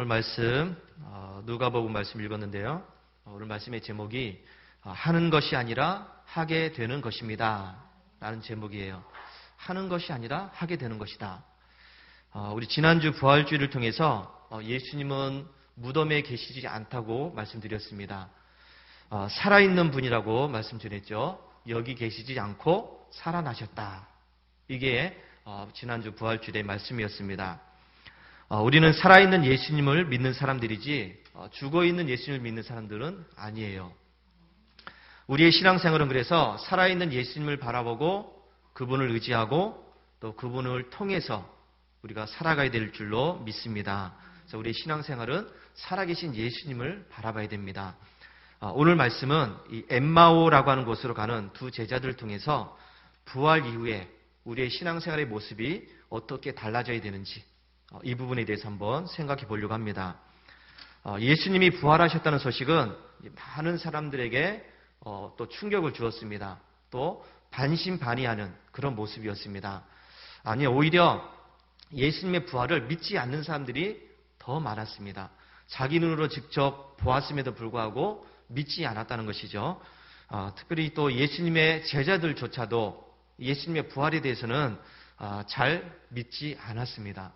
오늘 말씀 누가복음 말씀 읽었는데요. 오늘 말씀의 제목이 하는 것이 아니라 하게 되는 것입니다 라는 제목이에요. 하는 것이 아니라 하게 되는 것이다. 우리 지난주 부활주일을 통해서 예수님은 무덤에 계시지 않다고 말씀드렸습니다. 살아있는 분이라고 말씀드렸죠. 여기 계시지 않고 살아나셨다. 이게 지난주 부활주일의 말씀이었습니다. 우리는 살아있는 예수님을 믿는 사람들이지 죽어있는 예수님을 믿는 사람들은 아니에요. 우리의 신앙생활은 그래서 살아있는 예수님을 바라보고 그분을 의지하고 또 그분을 통해서 우리가 살아가야 될 줄로 믿습니다. 그래서 우리의 신앙생활은 살아계신 예수님을 바라봐야 됩니다. 오늘 말씀은 이 엠마오라고 하는 곳으로 가는 두 제자들을 통해서 부활 이후에 우리의 신앙생활의 모습이 어떻게 달라져야 되는지 이 부분에 대해서 한번 생각해 보려고 합니다. 예수님이 부활하셨다는 소식은 많은 사람들에게 또 충격을 주었습니다. 또 반신반의하는 그런 모습이었습니다. 아니, 오히려 예수님의 부활을 믿지 않는 사람들이 더 많았습니다. 자기 눈으로 직접 보았음에도 불구하고 믿지 않았다는 것이죠. 특별히 또 예수님의 제자들조차도 예수님의 부활에 대해서는 잘 믿지 않았습니다.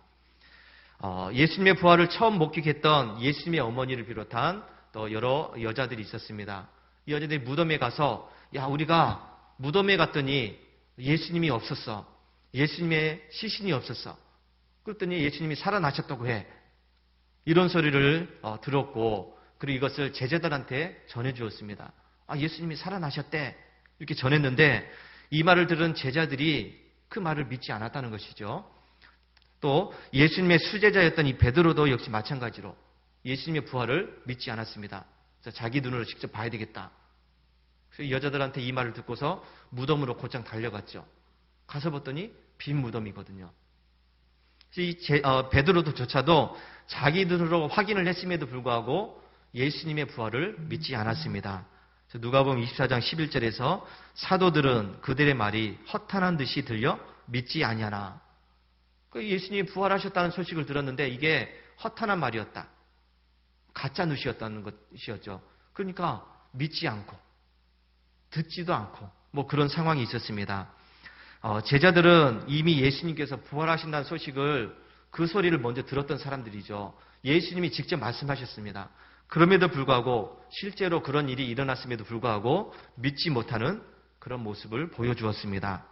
예수님의 부활을 처음 목격했던 예수님의 어머니를 비롯한 또 여러 여자들이 있었습니다. 이 여자들이 무덤에 가서 우리가 무덤에 갔더니 예수님이 없었어. 예수님의 시신이 없었어. 그랬더니 예수님이 살아나셨다고 해. 이런 소리를 들었고 그리고 이것을 제자들한테 전해주었습니다. 예수님이 살아나셨대. 이렇게 전했는데 이 말을 들은 제자들이 그 말을 믿지 않았다는 것이죠. 또 예수님의 수제자였던 이 베드로도 역시 마찬가지로 예수님의 부활을 믿지 않았습니다. 자기 눈으로 직접 봐야 되겠다. 그래서 여자들한테 이 말을 듣고서 무덤으로 곧장 달려갔죠. 가서 봤더니 빈 무덤이거든요. 이 베드로조차도 자기 눈으로 확인을 했음에도 불구하고 예수님의 부활을 믿지 않았습니다. 누가복음 24장 11절에서 사도들은 그들의 말이 허탄한 듯이 들려 믿지 아니하나. 예수님이 부활하셨다는 소식을 들었는데 이게 허탄한 말이었다. 가짜 뉴스였다는 것이었죠. 그러니까 믿지 않고 듣지도 않고 그런 상황이 있었습니다. 제자들은 이미 예수님께서 부활하신다는 소식을 그 소리를 먼저 들었던 사람들이죠. 예수님이 직접 말씀하셨습니다. 그럼에도 불구하고 실제로 그런 일이 일어났음에도 불구하고 믿지 못하는 그런 모습을 보여주었습니다.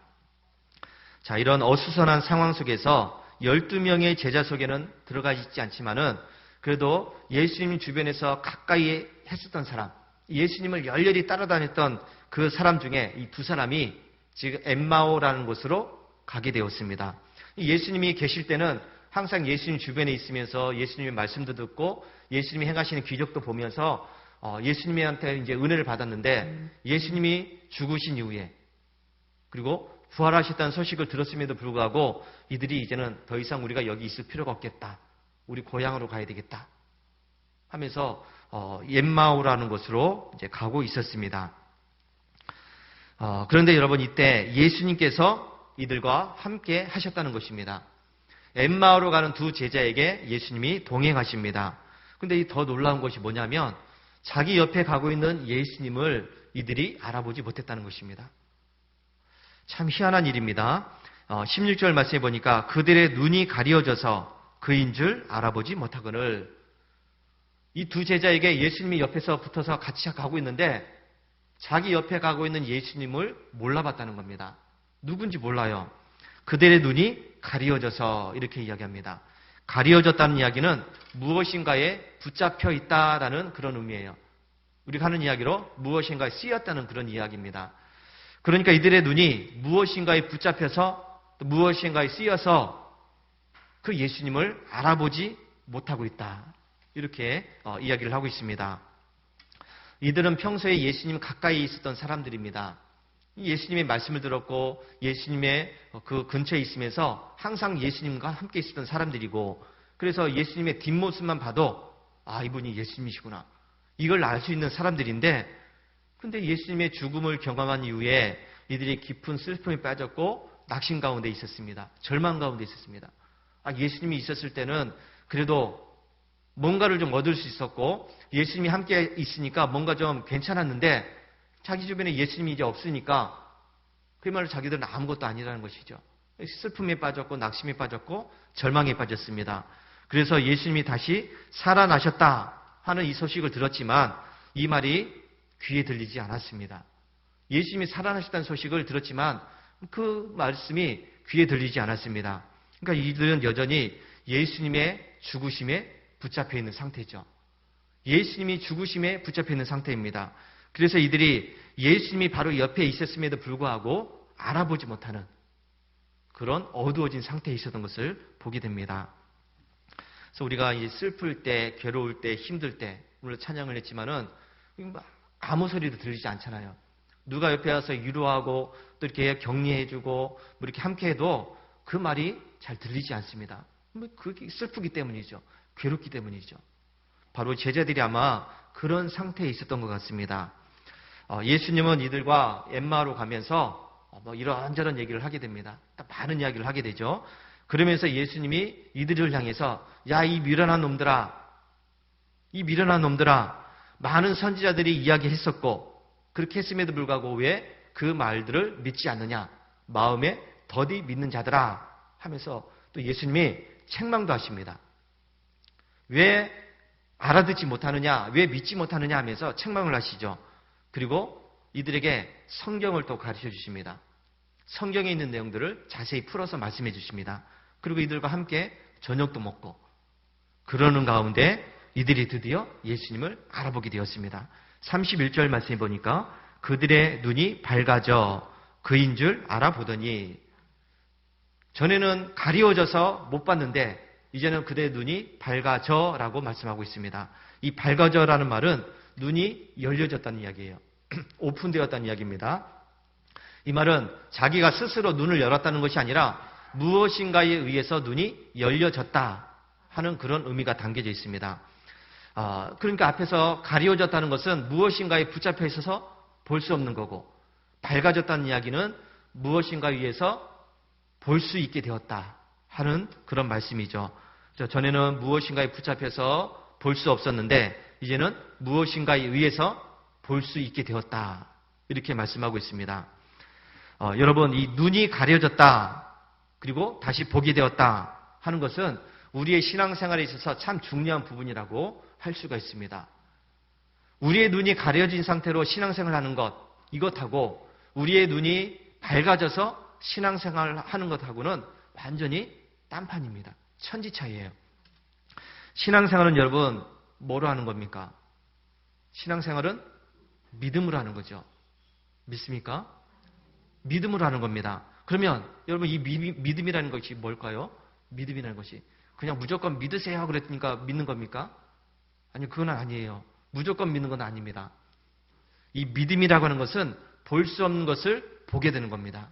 자, 이런 어수선한 상황 속에서 12명의 제자 속에는 들어가 있지 않지만은 그래도 예수님 주변에서 가까이 했었던 사람, 예수님을 열렬히 따라다녔던 그 사람 중에 이 두 사람이 지금 엠마오라는 곳으로 가게 되었습니다. 예수님이 계실 때는 항상 예수님 주변에 있으면서 예수님의 말씀도 듣고 예수님이 행하시는 기적도 보면서 예수님한테 이제 은혜를 받았는데 예수님이 죽으신 이후에 그리고 부활하셨다는 소식을 들었음에도 불구하고 이들이 이제는 더 이상 우리가 여기 있을 필요가 없겠다. 우리 고향으로 가야 되겠다. 하면서 엠마오라는 곳으로 이제 가고 있었습니다. 그런데 여러분 이때 예수님께서 이들과 함께 하셨다는 것입니다. 엠마오로 가는 두 제자에게 예수님이 동행하십니다. 그런데 더 놀라운 것이 뭐냐면 자기 옆에 가고 있는 예수님을 이들이 알아보지 못했다는 것입니다. 참 희한한 일입니다. 16절 말씀해 보니까 그들의 눈이 가려져서 그인 줄 알아보지 못하거늘. 이 두 제자에게 예수님이 옆에서 붙어서 같이 가고 있는데 자기 옆에 가고 있는 예수님을 몰라봤다는 겁니다. 누군지 몰라요. 그들의 눈이 가려져서 이렇게 이야기합니다. 가려졌다는 이야기는 무엇인가에 붙잡혀 있다라는 그런 의미예요. 우리가 하는 이야기로 무엇인가에 쓰였다는 그런 이야기입니다. 그러니까 이들의 눈이 무엇인가에 붙잡혀서 또 무엇인가에 쓰여서 그 예수님을 알아보지 못하고 있다. 이렇게 이야기를 하고 있습니다. 이들은 평소에 예수님 가까이 있었던 사람들입니다. 예수님의 말씀을 들었고 예수님의 그 근처에 있으면서 항상 예수님과 함께 있었던 사람들이고 그래서 예수님의 뒷모습만 봐도 이분이 예수님이시구나. 이걸 알 수 있는 사람들인데 근데 예수님의 죽음을 경험한 이후에 이들이 깊은 슬픔에 빠졌고 낙심 가운데 있었습니다. 절망 가운데 있었습니다. 예수님이 있었을 때는 그래도 뭔가를 좀 얻을 수 있었고 예수님이 함께 있으니까 뭔가 좀 괜찮았는데 자기 주변에 예수님이 이제 없으니까 그야말로 자기들은 아무것도 아니라는 것이죠. 슬픔에 빠졌고 낙심에 빠졌고 절망에 빠졌습니다. 그래서 예수님이 다시 살아나셨다 하는 이 소식을 들었지만 이 말이 귀에 들리지 않았습니다. 예수님이 살아나셨다는 소식을 들었지만 그 말씀이 귀에 들리지 않았습니다. 그러니까 이들은 여전히 예수님의 죽으심에 붙잡혀 있는 상태죠. 예수님이 죽으심에 붙잡혀 있는 상태입니다. 그래서 이들이 예수님이 바로 옆에 있었음에도 불구하고 알아보지 못하는 그런 어두워진 상태에 있었던 것을 보게 됩니다. 그래서 우리가 이 슬플 때, 괴로울 때, 힘들 때, 물론 찬양을 했지만은 아무 소리도 들리지 않잖아요. 누가 옆에 와서 위로하고 또 이렇게 격려해주고 뭐 이렇게 함께해도 그 말이 잘 들리지 않습니다. 그게 슬프기 때문이죠. 괴롭기 때문이죠. 바로 제자들이 아마 그런 상태에 있었던 것 같습니다. 예수님은 이들과 엠마오로 가면서 이런저런 얘기를 하게 됩니다. 많은 이야기를 하게 되죠. 그러면서 예수님이 이들을 향해서 야, 이 미련한 놈들아, 많은 선지자들이 이야기했었고 그렇게 했음에도 불구하고 왜 그 말들을 믿지 않느냐, 마음에 더디 믿는 자들아 하면서 또 예수님이 책망도 하십니다. 왜 알아듣지 못하느냐, 왜 믿지 못하느냐 하면서 책망을 하시죠. 그리고 이들에게 성경을 또 가르쳐 주십니다. 성경에 있는 내용들을 자세히 풀어서 말씀해 주십니다. 그리고 이들과 함께 저녁도 먹고 그러는 가운데 이들이 드디어 예수님을 알아보게 되었습니다. 31절 말씀해 보니까 그들의 눈이 밝아져 그인 줄 알아보더니, 전에는 가리워져서 못 봤는데 이제는 그들의 눈이 밝아져라고 말씀하고 있습니다. 이 밝아져라는 말은 눈이 열려졌다는 이야기예요. 오픈되었다는 이야기입니다. 이 말은 자기가 스스로 눈을 열었다는 것이 아니라 무엇인가에 의해서 눈이 열려졌다 하는 그런 의미가 담겨져 있습니다. 그러니까 앞에서 가리워졌다는 것은 무엇인가에 붙잡혀 있어서 볼 수 없는 거고, 밝아졌다는 이야기는 무엇인가에 의해서 볼 수 있게 되었다 하는 그런 말씀이죠. 전에는 무엇인가에 붙잡혀서 볼 수 없었는데 이제는 무엇인가에 의해서 볼 수 있게 되었다, 이렇게 말씀하고 있습니다. 여러분, 이 눈이 가려졌다 그리고 다시 보게 되었다 하는 것은 우리의 신앙생활에 있어서 참 중요한 부분이라고 할 수가 있습니다. 우리의 눈이 가려진 상태로 신앙생활하는 것, 이것하고 우리의 눈이 밝아져서 신앙생활하는 것하고는 완전히 딴판입니다. 천지차이예요. 신앙생활은 여러분 뭐로 하는 겁니까? 신앙생활은 믿음으로 하는 거죠. 믿습니까? 믿음으로 하는 겁니다. 그러면 여러분, 이 믿음이라는 것이 뭘까요? 믿음이라는 것이 그냥 무조건 믿으세요 그랬으니까 믿는 겁니까? 아니요, 그건 아니에요. 무조건 믿는 건 아닙니다. 이 믿음이라고 하는 것은 볼 수 없는 것을 보게 되는 겁니다.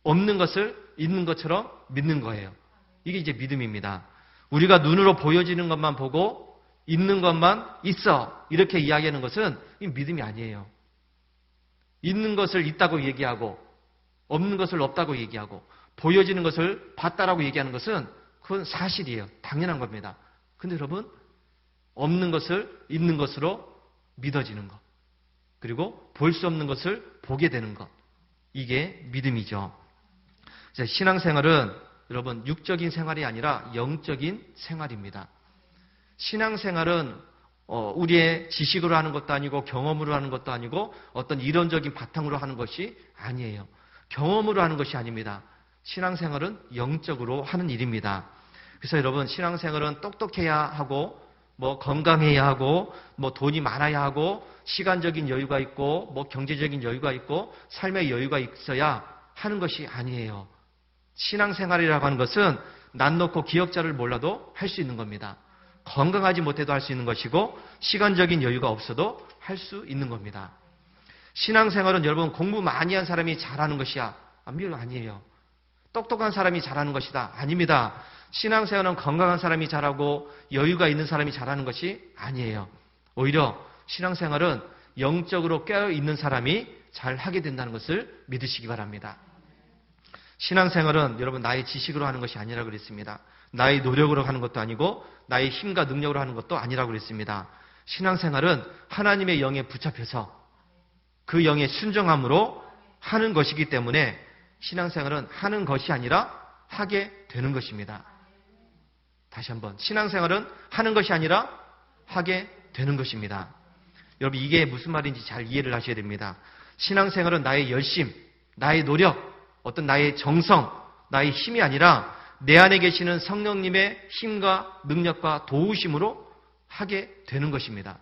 없는 것을 있는 것처럼 믿는 거예요. 이게 이제 믿음입니다. 우리가 눈으로 보여지는 것만 보고 있는 것만 있어 이렇게 이야기하는 것은 이 믿음이 아니에요. 있는 것을 있다고 얘기하고 없는 것을 없다고 얘기하고 보여지는 것을 봤다라고 얘기하는 것은 그건 사실이에요. 당연한 겁니다. 근데 여러분, 없는 것을 있는 것으로 믿어지는 것, 그리고 볼 수 없는 것을 보게 되는 것, 이게 믿음이죠. 신앙생활은 여러분 육적인 생활이 아니라 영적인 생활입니다. 신앙생활은 우리의 지식으로 하는 것도 아니고 경험으로 하는 것도 아니고 어떤 이론적인 바탕으로 하는 것이 아니에요. 경험으로 하는 것이 아닙니다. 신앙생활은 영적으로 하는 일입니다. 그래서 여러분, 신앙생활은 똑똑해야 하고 건강해야 하고 돈이 많아야 하고 시간적인 여유가 있고 경제적인 여유가 있고 삶의 여유가 있어야 하는 것이 아니에요. 신앙생활이라고 하는 것은 난 놓고 기억자를 몰라도 할 수 있는 겁니다. 건강하지 못해도 할 수 있는 것이고 시간적인 여유가 없어도 할 수 있는 겁니다. 신앙생활은 여러분 공부 많이 한 사람이 잘하는 것이야? 아니에요. 똑똑한 사람이 잘하는 것이다? 아닙니다. 신앙생활은 건강한 사람이 잘하고 여유가 있는 사람이 잘하는 것이 아니에요. 오히려 신앙생활은 영적으로 깨어있는 사람이 잘하게 된다는 것을 믿으시기 바랍니다. 신앙생활은 여러분 나의 지식으로 하는 것이 아니라 그랬습니다. 나의 노력으로 하는 것도 아니고 나의 힘과 능력으로 하는 것도 아니라고 그랬습니다. 신앙생활은 하나님의 영에 붙잡혀서 그 영의 순종함으로 하는 것이기 때문에 신앙생활은 하는 것이 아니라 하게 되는 것입니다. 다시 한번, 신앙생활은 하는 것이 아니라 하게 되는 것입니다. 여러분, 이게 무슨 말인지 잘 이해를 하셔야 됩니다. 신앙생활은 나의 열심, 나의 노력, 어떤 나의 정성, 나의 힘이 아니라 내 안에 계시는 성령님의 힘과 능력과 도우심으로 하게 되는 것입니다.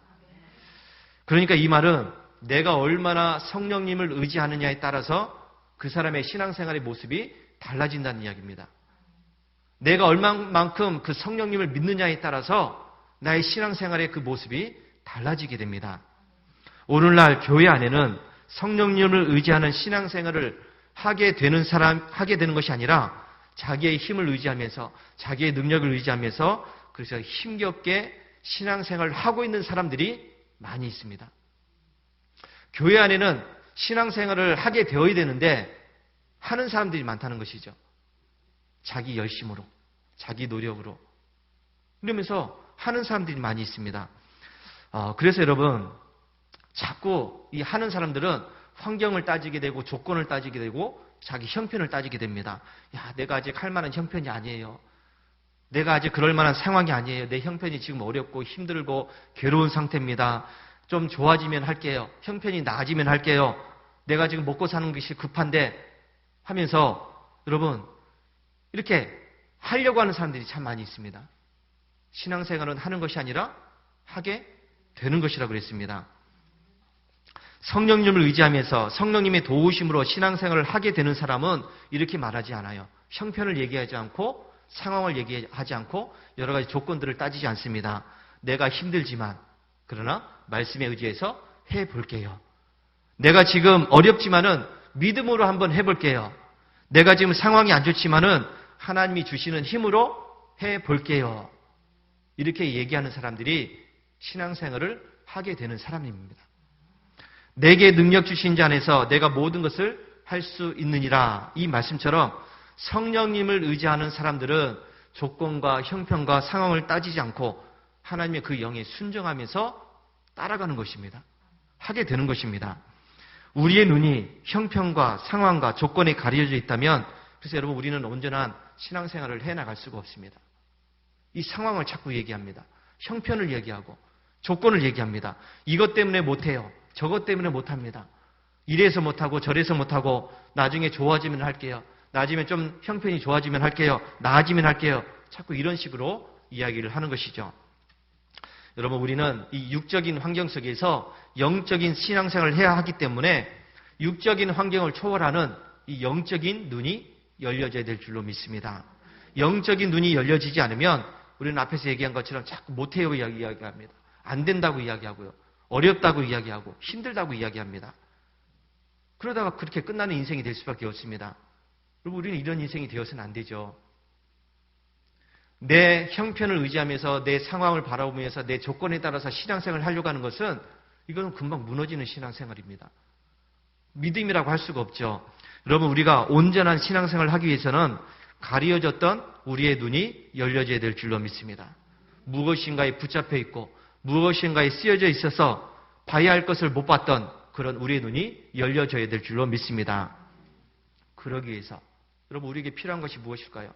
그러니까 이 말은 내가 얼마나 성령님을 의지하느냐에 따라서 그 사람의 신앙생활의 모습이 달라진다는 이야기입니다. 내가 얼마만큼 그 성령님을 믿느냐에 따라서 나의 신앙생활의 그 모습이 달라지게 됩니다. 오늘날 교회 안에는 성령님을 의지하는 신앙생활을 하게 되는 것이 아니라 자기의 힘을 의지하면서 자기의 능력을 의지하면서 그래서 힘겹게 신앙생활을 하고 있는 사람들이 많이 있습니다. 교회 안에는 신앙생활을 하게 되어야 되는데 하는 사람들이 많다는 것이죠. 자기 열심으로, 자기 노력으로. 그러면서 하는 사람들이 많이 있습니다. 그래서 여러분, 자꾸 이 하는 사람들은 환경을 따지게 되고 조건을 따지게 되고 자기 형편을 따지게 됩니다. 야, 내가 아직 할 만한 형편이 아니에요. 내가 아직 그럴 만한 상황이 아니에요. 내 형편이 지금 어렵고 힘들고 괴로운 상태입니다. 좀 좋아지면 할게요. 형편이 나아지면 할게요. 내가 지금 먹고 사는 것이 급한데 하면서 여러분, 이렇게 하려고 하는 사람들이 참 많이 있습니다. 신앙생활은 하는 것이 아니라 하게 되는 것이라고 그랬습니다. 성령님을 의지하면서 성령님의 도우심으로 신앙생활을 하게 되는 사람은 이렇게 말하지 않아요. 형편을 얘기하지 않고 상황을 얘기하지 않고 여러 가지 조건들을 따지지 않습니다. 내가 힘들지만 그러나 말씀에 의지해서 해볼게요. 내가 지금 어렵지만은 믿음으로 한번 해볼게요. 내가 지금 상황이 안 좋지만은 하나님이 주시는 힘으로 해볼게요. 이렇게 얘기하는 사람들이 신앙생활을 하게 되는 사람입니다. 내게 능력 주신 자 안에서 내가 모든 것을 할 수 있느니라. 이 말씀처럼 성령님을 의지하는 사람들은 조건과 형편과 상황을 따지지 않고 하나님의 그 영에 순종하면서 따라가는 것입니다. 하게 되는 것입니다. 우리의 눈이 형편과 상황과 조건에 가려져 있다면 그래서 여러분, 우리는 온전한 신앙생활을 해나갈 수가 없습니다. 이 상황을 자꾸 얘기합니다. 형편을 얘기하고 조건을 얘기합니다. 이것 때문에 못해요. 저것 때문에 못합니다. 이래서 못하고 저래서 못하고 나중에 좋아지면 할게요. 나중에 좀 형편이 좋아지면 할게요. 나아지면 할게요. 자꾸 이런 식으로 이야기를 하는 것이죠. 여러분, 우리는 이 육적인 환경 속에서 영적인 신앙생활을 해야 하기 때문에 육적인 환경을 초월하는 이 영적인 눈이 열려져야 될 줄로 믿습니다. 영적인 눈이 열려지지 않으면 우리는 앞에서 얘기한 것처럼 자꾸 못해요 이야기합니다. 안 된다고 이야기하고요. 어렵다고 이야기하고 힘들다고 이야기합니다. 그러다가 그렇게 끝나는 인생이 될 수밖에 없습니다. 그리고 우리는 이런 인생이 되어서는 안 되죠. 내 형편을 의지하면서 내 상황을 바라보면서 내 조건에 따라서 신앙생활을 하려고 하는 것은 이건 금방 무너지는 신앙생활입니다. 믿음이라고 할 수가 없죠. 여러분, 우리가 온전한 신앙생활을 하기 위해서는 가려졌던 우리의 눈이 열려져야 될 줄로 믿습니다. 무엇인가에 붙잡혀 있고 무엇인가에 쓰여져 있어서 봐야 할 것을 못 봤던 그런 우리의 눈이 열려져야 될 줄로 믿습니다. 그러기 위해서 여러분, 우리에게 필요한 것이 무엇일까요?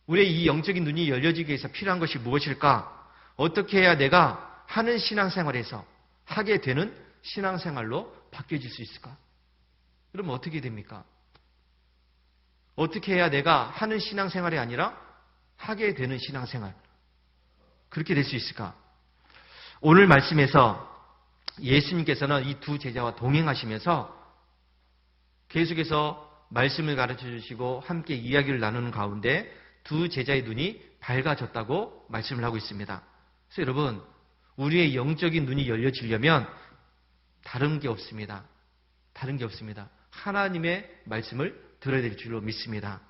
우리의 이 영적인 눈이 열려지기 위해서 필요한 것이 무엇일까? 어떻게 해야 내가 하는 신앙생활에서 하게 되는 신앙생활로 바뀌어질 수 있을까? 그러면 어떻게 됩니까? 어떻게 해야 내가 하는 신앙생활이 아니라 하게 되는 신앙생활, 그렇게 될 수 있을까? 오늘 말씀에서 예수님께서는 이 두 제자와 동행하시면서 계속해서 말씀을 가르쳐 주시고 함께 이야기를 나누는 가운데 두 제자의 눈이 밝아졌다고 말씀을 하고 있습니다. 그래서 여러분, 우리의 영적인 눈이 열려지려면 다른 게 없습니다. 다른 게 없습니다. 하나님의 말씀을 들어야 될 줄로 믿습니다.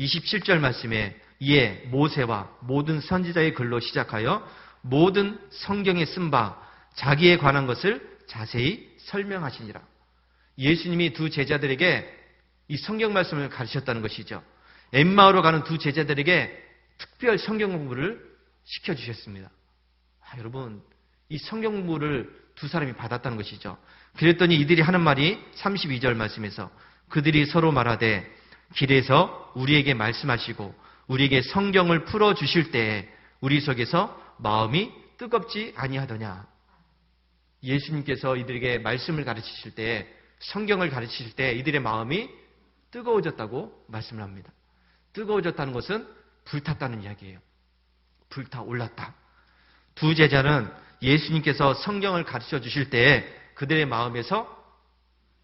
27절 말씀에 이에 모세와 모든 선지자의 글로 시작하여 모든 성경에 쓴 바 자기에 관한 것을 자세히 설명하시니라. 예수님이 두 제자들에게 이 성경 말씀을 가르쳤다는 것이죠. 엠마오로 가는 두 제자들에게 특별 성경 공부를 시켜주셨습니다. 여러분, 이 성경 공부를 두 사람이 받았다는 것이죠. 그랬더니 이들이 하는 말이 32절 말씀에서 그들이 서로 말하되 길에서 우리에게 말씀하시고 우리에게 성경을 풀어주실 때에 우리 속에서 마음이 뜨겁지 아니하더냐. 예수님께서 이들에게 말씀을 가르치실 때, 성경을 가르치실 때 이들의 마음이 뜨거워졌다고 말씀을 합니다. 뜨거워졌다는 것은 불탔다는 이야기예요. 불타올랐다. 두 제자는 예수님께서 성경을 가르쳐 주실 때에 그들의 마음에서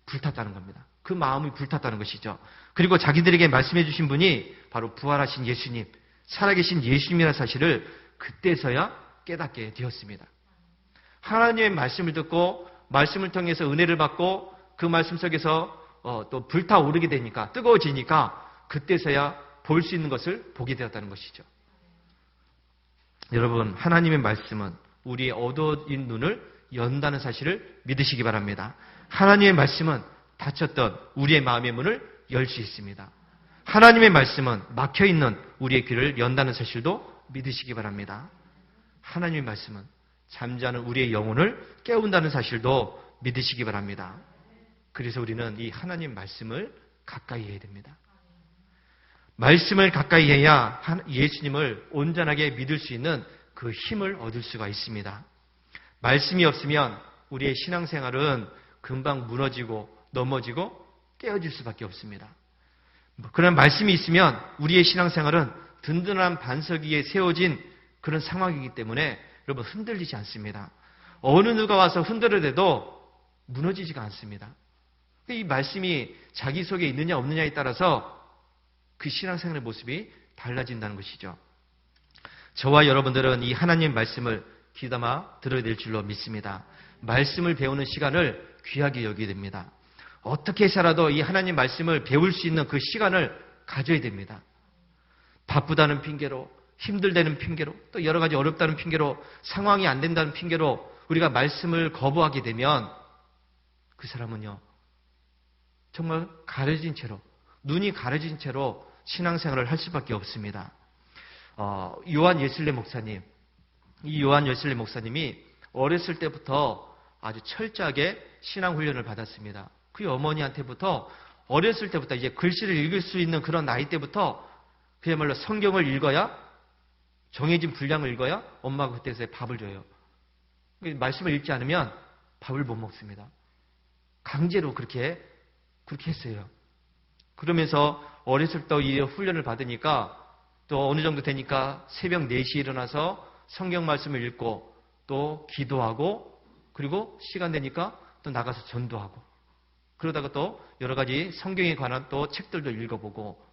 불탔다는 겁니다. 그 마음이 불탔다는 것이죠. 그리고 자기들에게 말씀해 주신 분이 바로 부활하신 예수님, 살아계신 예수님이라는 사실을 그때서야 깨닫게 되었습니다. 하나님의 말씀을 듣고 말씀을 통해서 은혜를 받고 그 말씀 속에서 또 불타오르게 되니까, 뜨거워지니까 그때서야 볼 수 있는 것을 보게 되었다는 것이죠. 여러분, 하나님의 말씀은 우리의 어두운 눈을 연다는 사실을 믿으시기 바랍니다. 하나님의 말씀은 닫혔던 우리의 마음의 문을 열 수 있습니다. 하나님의 말씀은 막혀있는 우리의 귀를 연다는 사실도 믿으시기 바랍니다. 하나님의 말씀은 잠자는 우리의 영혼을 깨운다는 사실도 믿으시기 바랍니다. 그래서 우리는 이 하나님 말씀을 가까이 해야 됩니다. 말씀을 가까이 해야 예수님을 온전하게 믿을 수 있는 그 힘을 얻을 수가 있습니다. 말씀이 없으면 우리의 신앙생활은 금방 무너지고 넘어지고 깨어질 수밖에 없습니다. 그런 말씀이 있으면 우리의 신앙생활은 든든한 반석 위에 세워진 그런 상황이기 때문에 여러분 흔들리지 않습니다. 어느 누가 와서 흔들어대도 무너지지가 않습니다. 이 말씀이 자기 속에 있느냐 없느냐에 따라서 그 신앙생활의 모습이 달라진다는 것이죠. 저와 여러분들은 이 하나님의 말씀을 귀담아 들어야 될 줄로 믿습니다. 말씀을 배우는 시간을 귀하게 여기게 됩니다. 어떻게 해서라도 이 하나님 말씀을 배울 수 있는 그 시간을 가져야 됩니다. 바쁘다는 핑계로, 힘들다는 핑계로, 또 여러 가지 어렵다는 핑계로, 상황이 안 된다는 핑계로 우리가 말씀을 거부하게 되면 그 사람은요, 정말 가려진 채로, 눈이 가려진 채로 신앙생활을 할 수밖에 없습니다. 요한 예슬레 목사님, 이 요한 예슬레 목사님이 어렸을 때부터 아주 철저하게 신앙훈련을 받았습니다. 그 어머니한테부터 어렸을 때부터 이제 글씨를 읽을 수 있는 그런 나이 때부터 그야말로 성경을 읽어야, 정해진 분량을 읽어야 엄마가 그때서야 밥을 줘요. 말씀을 읽지 않으면 밥을 못 먹습니다. 강제로 그렇게 했어요. 그러면서 어렸을 때 이 훈련을 받으니까 또 어느 정도 되니까 새벽 4시에 일어나서 성경 말씀을 읽고 또 기도하고 그리고 시간 되니까 또 나가서 전도하고 그러다가 또 여러 가지 성경에 관한 또 책들도 읽어보고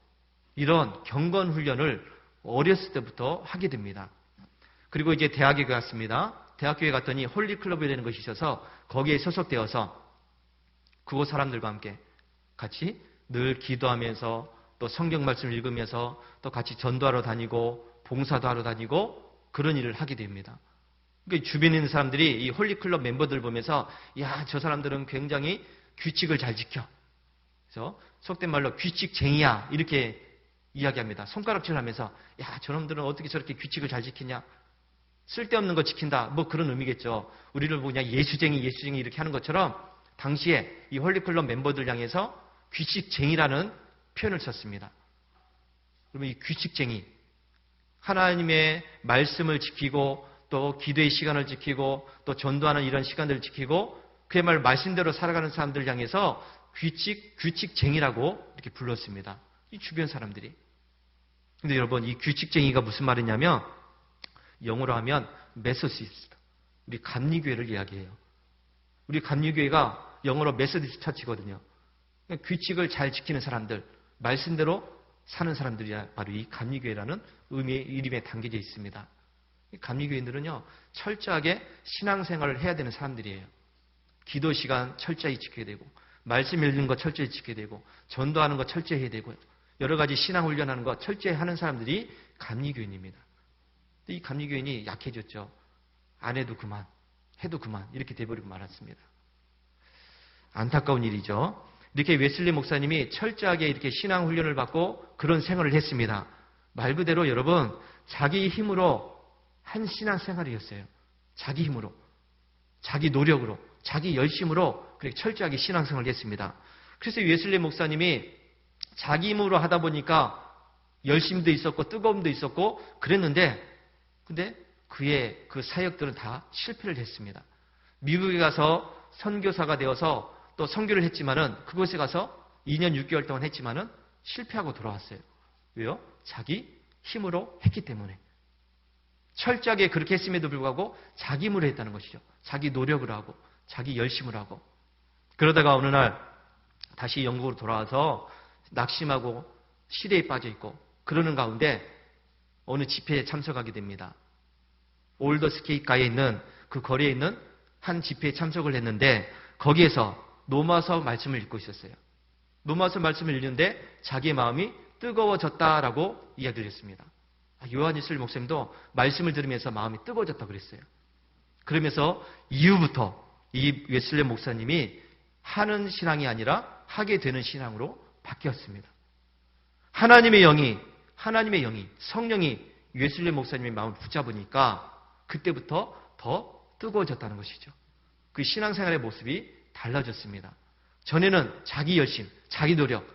이런 경건 훈련을 어렸을 때부터 하게 됩니다. 그리고 이제 대학에 갔습니다. 대학교에 갔더니 홀리클럽이라는 것이 있어서 거기에 소속되어서 그곳 사람들과 함께 같이 늘 기도하면서 또 성경 말씀을 읽으면서 또 같이 전도하러 다니고 봉사도 하러 다니고 그런 일을 하게 됩니다. 그러니까 주변에 있는 사람들이 이 홀리클럽 멤버들 보면서 야, 저 사람들은 굉장히 규칙을 잘 지켜. 그래서 속된 말로 규칙쟁이야 이렇게 이야기합니다. 손가락질하면서 야, 저놈들은 어떻게 저렇게 규칙을 잘 지키냐. 쓸데없는 거 지킨다. 뭐 그런 의미겠죠. 우리를 보고 그냥 예수쟁이 이렇게 하는 것처럼 당시에 이 홀리클럽 멤버들 향해서 규칙쟁이라는 표현을 썼습니다. 그러면 이 규칙쟁이, 하나님의 말씀을 지키고 또 기도의 시간을 지키고 또 전도하는 이런 시간들을 지키고 그야말로 말씀대로 살아가는 사람들 향해서 규칙쟁이라고 이렇게 불렀습니다. 이 주변 사람들이. 근데 여러분, 이 규칙쟁이가 무슨 말이냐면 영어로 하면 메소시스트. 우리 감리교회를 이야기해요. 우리 감리교회가 영어로 메소디스트 처치거든요. 규칙을 잘 지키는 사람들, 말씀대로 사는 사람들이 바로 이 감리교회라는 의미의 이름에 담겨져 있습니다. 이 감리교인들은요, 철저하게 신앙생활을 해야 되는 사람들이에요. 기도 시간 철저히 지켜야 되고, 말씀 읽는 거 철저히 지켜야 되고, 전도하는 거 철저히 해야 되고요. 여러 가지 신앙 훈련하는 거 철저히 하는 사람들이 감리교인입니다. 근데 이 감리교인이 약해졌죠. 안 해도 그만, 해도 그만 이렇게 돼버리고 말았습니다. 안타까운 일이죠. 이렇게 웨슬리 목사님이 철저하게 이렇게 신앙 훈련을 받고 그런 생활을 했습니다. 말 그대로 여러분, 자기 힘으로 한 신앙생활이었어요. 자기 힘으로, 자기 노력으로, 자기 열심으로 그렇게 철저하게 신앙생활을 했습니다. 그래서 웨슬리 목사님이 자기 힘으로 하다 보니까 열심도 있었고 뜨거움도 있었고 그랬는데, 근데 그의 그 사역들은 다 실패를 했습니다. 미국에 가서 선교사가 되어서 또 선교를 했지만은, 그곳에 가서 2년 6개월 동안 했지만은 실패하고 돌아왔어요. 왜요? 자기 힘으로 했기 때문에. 철저하게 그렇게 했음에도 불구하고 자기 힘으로 했다는 것이죠. 자기 노력을 하고 자기 열심을 하고. 그러다가 어느 날 다시 영국으로 돌아와서 낙심하고 시대에 빠져 있고 그러는 가운데 어느 집회에 참석하게 됩니다. 올더스케이가에 있는 그 거리에 있는 한 집회에 참석을 했는데, 거기에서 로마서 말씀을 읽고 있었어요. 로마서 말씀을 읽는데 자기의 마음이 뜨거워졌다라고 이야기를 했습니다. 요한일슬 목사님도 말씀을 들으면서 마음이 뜨거워졌다고 그랬어요. 그러면서 이후부터 이 웨슬리 목사님이 하는 신앙이 아니라 하게 되는 신앙으로 바뀌었습니다. 하나님의 영이, 성령이 웨슬리 목사님의 마음을 붙잡으니까 그때부터 더 뜨거워졌다는 것이죠. 그 신앙생활의 모습이 달라졌습니다. 전에는 자기 열심, 자기 노력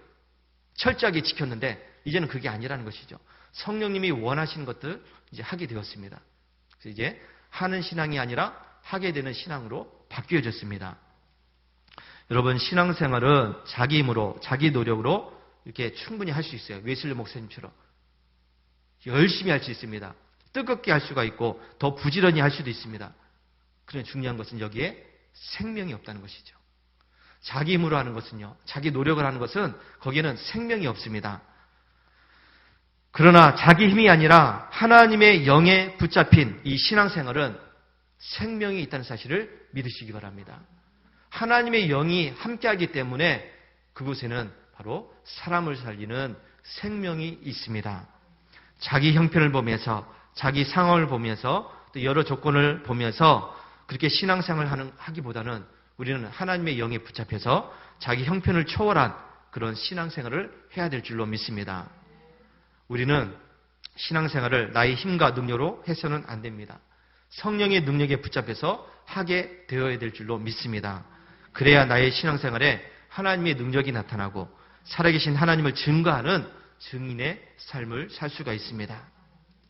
철저하게 지켰는데 이제는 그게 아니라는 것이죠. 성령님이 원하시는 것들 이제 하게 되었습니다. 그래서 이제 하는 신앙이 아니라 하게 되는 신앙으로 바뀌어졌습니다. 여러분, 신앙생활은 자기 힘으로, 자기 노력으로 이렇게 충분히 할 수 있어요. 웨슬리 목사님처럼 열심히 할 수 있습니다. 뜨겁게 할 수가 있고 더 부지런히 할 수도 있습니다. 그런데 중요한 것은 여기에 생명이 없다는 것이죠. 자기 힘으로 하는 것은요, 자기 노력을 하는 것은 거기에는 생명이 없습니다. 그러나 자기 힘이 아니라 하나님의 영에 붙잡힌 이 신앙생활은 생명이 있다는 사실을 믿으시기 바랍니다. 하나님의 영이 함께하기 때문에 그곳에는 바로 사람을 살리는 생명이 있습니다. 자기 형편을 보면서, 자기 상황을 보면서, 또 여러 조건을 보면서 그렇게 신앙생활을 하기보다는 우리는 하나님의 영에 붙잡혀서 자기 형편을 초월한 그런 신앙생활을 해야 될 줄로 믿습니다. 우리는 신앙생활을 나의 힘과 능력으로 해서는 안 됩니다. 성령의 능력에 붙잡혀서 하게 되어야 될 줄로 믿습니다. 그래야 나의 신앙생활에 하나님의 능력이 나타나고 살아계신 하나님을 증거하는 증인의 삶을 살 수가 있습니다.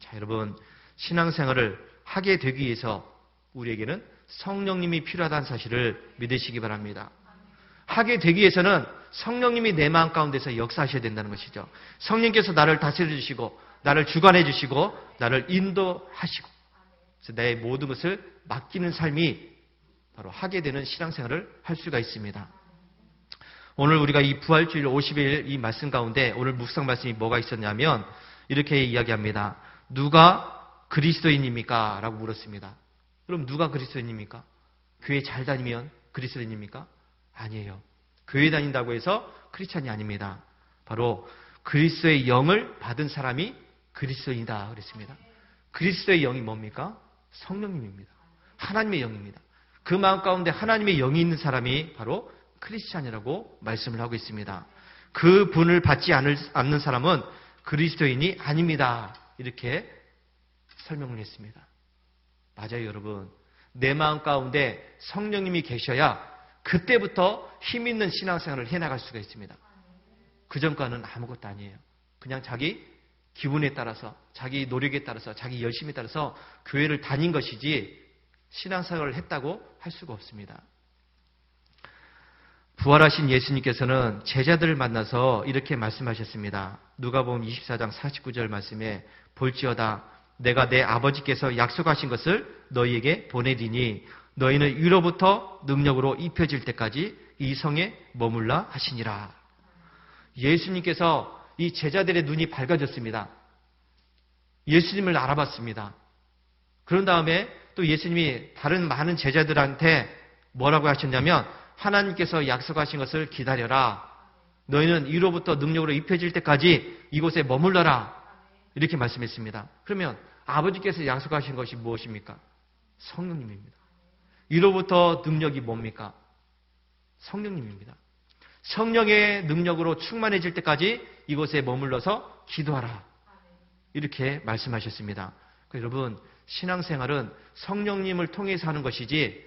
자, 여러분, 신앙생활을 하게 되기 위해서 우리에게는 성령님이 필요하다는 사실을 믿으시기 바랍니다. 하게 되기 위해서는 성령님이 내 마음 가운데서 역사하셔야 된다는 것이죠. 성령께서 나를 다스려 주시고 나를 주관해 주시고 나를 인도하시고 그래서 내 모든 것을 맡기는 삶이 바로 하게 되는 신앙생활을 할 수가 있습니다. 오늘 우리가 이 부활주일 50일 이 말씀 가운데 오늘 묵상 말씀이 뭐가 있었냐면 이렇게 이야기합니다. 누가 그리스도인입니까? 라고 물었습니다. 그럼 누가 그리스도인입니까? 교회 잘 다니면 그리스도인입니까? 아니에요. 교회 다닌다고 해서 크리스찬이 아닙니다. 바로 그리스도의 영을 받은 사람이 그리스도인이다 그랬습니다. 그리스도의 영이 뭡니까? 성령님입니다. 하나님의 영입니다. 그 마음 가운데 하나님의 영이 있는 사람이 바로 크리스찬이라고 말씀을 하고 있습니다. 그 분을 받지 않는 사람은 그리스도인이 아닙니다. 이렇게 설명을 했습니다. 맞아요, 여러분. 내 마음 가운데 성령님이 계셔야 그때부터 힘 있는 신앙생활을 해나갈 수가 있습니다. 그 전과는 아무것도 아니에요. 그냥 자기 기분에 따라서, 자기 노력에 따라서, 자기 열심에 따라서 교회를 다닌 것이지 신앙생활을 했다고 할 수가 없습니다. 부활하신 예수님께서는 제자들을 만나서 이렇게 말씀하셨습니다. 누가복음 24장 49절 말씀에 볼지어다 내가 내 아버지께서 약속하신 것을 너희에게 보내리니 너희는 위로부터 능력으로 입혀질 때까지 이 성에 머물라 하시니라. 예수님께서 이 제자들의 눈이 밝아졌습니다. 예수님을 알아봤습니다. 그런 다음에 또 예수님이 다른 많은 제자들한테 뭐라고 하셨냐면 하나님께서 약속하신 것을 기다려라. 너희는 위로부터 능력으로 입혀질 때까지 이곳에 머물러라. 이렇게 말씀했습니다. 그러면 아버지께서 약속하신 것이 무엇입니까? 성령님입니다. 위로부터 능력이 뭡니까? 성령님입니다. 성령의 능력으로 충만해질 때까지 이곳에 머물러서 기도하라. 이렇게 말씀하셨습니다. 여러분, 신앙생활은 성령님을 통해서 하는 것이지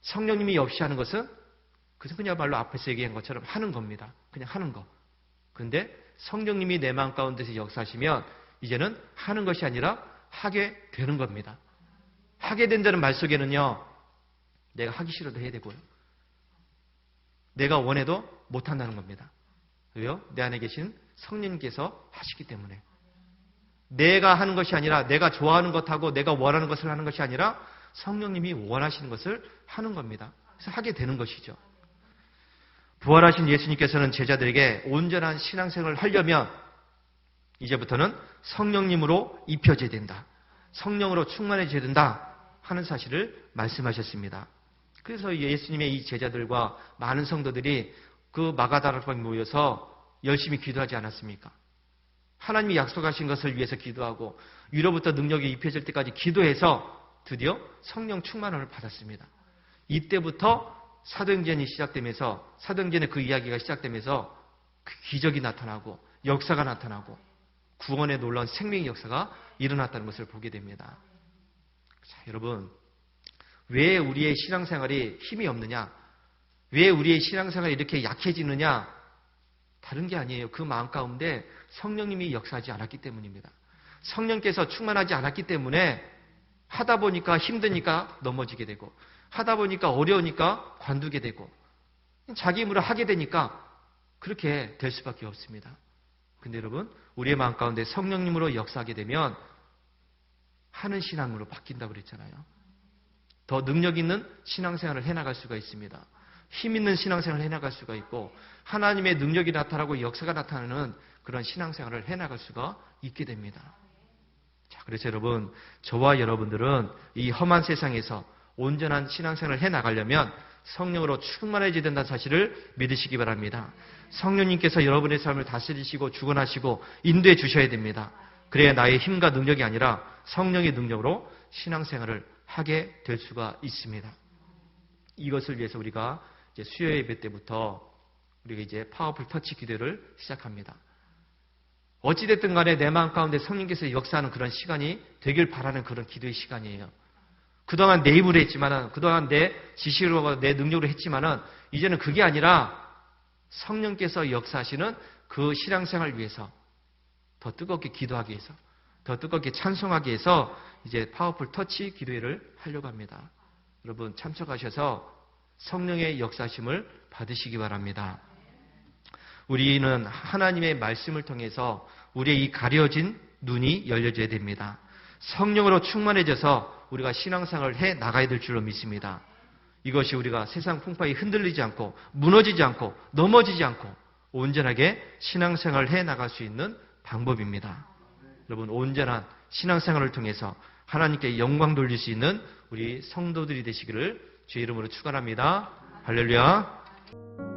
성령님이 없이 하는 것은 그냥말로 앞에서 얘기한 것처럼 하는 겁니다. 그냥 하는 거. 그런데 성령님이 내 마음 가운데서 역사하시면 이제는 하는 것이 아니라 하게 되는 겁니다. 하게 된다는 말 속에는요, 내가 하기 싫어도 해야 되고요. 내가 원해도 못한다는 겁니다. 왜요? 내 안에 계신 성령님께서 하시기 때문에. 내가 하는 것이 아니라 내가 좋아하는 것하고 내가 원하는 것을 하는 것이 아니라 성령님이 원하시는 것을 하는 겁니다. 그래서 하게 되는 것이죠. 부활하신 예수님께서는 제자들에게 온전한 신앙생활을 하려면 이제부터는 성령님으로 입혀져야 된다. 성령으로 충만해져야 된다 하는 사실을 말씀하셨습니다. 그래서 예수님의 이 제자들과 많은 성도들이 그 마가다락방에 모여서 열심히 기도하지 않았습니까? 하나님이 약속하신 것을 위해서 기도하고 위로부터 능력이 입혀질 때까지 기도해서 드디어 성령 충만함을 받았습니다. 이때부터 사도행전이 시작되면서 사도행전의 그 이야기가 시작되면서 그 기적이 나타나고 역사가 나타나고 구원의 놀라운 생명의 역사가 일어났다는 것을 보게 됩니다. 자, 여러분, 왜 우리의 신앙생활이 힘이 없느냐? 왜 우리의 신앙생활이 이렇게 약해지느냐? 다른 게 아니에요. 그 마음 가운데 성령님이 역사하지 않았기 때문입니다. 성령께서 충만하지 않았기 때문에 하다 보니까 힘드니까 넘어지게 되고 하다 보니까 어려우니까 관두게 되고 자기 힘으로 하게 되니까 그렇게 될 수밖에 없습니다. 근데 여러분, 우리의 마음 가운데 성령님으로 역사하게 되면 하는 신앙으로 바뀐다고 그랬잖아요. 더 능력 있는 신앙생활을 해나갈 수가 있습니다. 힘 있는 신앙생활을 해나갈 수가 있고 하나님의 능력이 나타나고 역사가 나타나는 그런 신앙생활을 해나갈 수가 있게 됩니다. 자, 그래서 여러분, 저와 여러분들은 이 험한 세상에서 온전한 신앙생활을 해나가려면 성령으로 충만해져야 된다는 사실을 믿으시기 바랍니다. 성령님께서 여러분의 삶을 다스리시고 주관하시고 인도해 주셔야 됩니다. 그래야 나의 힘과 능력이 아니라 성령의 능력으로 신앙생활을 하게 될 수가 있습니다. 이것을 위해서 우리가 이제 수요 예배 때부터 우리가 이제 파워풀 터치 기도를 시작합니다. 어찌됐든 간에 내 마음 가운데 성령께서 역사하는 그런 시간이 되길 바라는 그런 기도의 시간이에요. 그동안 내 입으로 했지만은, 그동안 내 지식으로, 내 능력으로 했지만은, 이제는 그게 아니라 성령께서 역사하시는 그 신앙생활을 위해서 더 뜨겁게 기도하기 위해서, 더 뜨겁게 찬송하기 위해서 이제 파워풀 터치 기도회를 하려고 합니다. 여러분 참석하셔서 성령의 역사심을 받으시기 바랍니다. 우리는 하나님의 말씀을 통해서 우리의 이 가려진 눈이 열려져야 됩니다. 성령으로 충만해져서 우리가 신앙생활을 해 나가야 될 줄로 믿습니다. 이것이 우리가 세상 풍파에 흔들리지 않고 무너지지 않고 넘어지지 않고 온전하게 신앙생활을 해 나갈 수 있는 방법입니다. 여러분, 온전한 신앙생활을 통해서 하나님께 영광 돌릴 수 있는 우리 성도들이 되시기를 주의 이름으로 축원합니다. 할렐루야.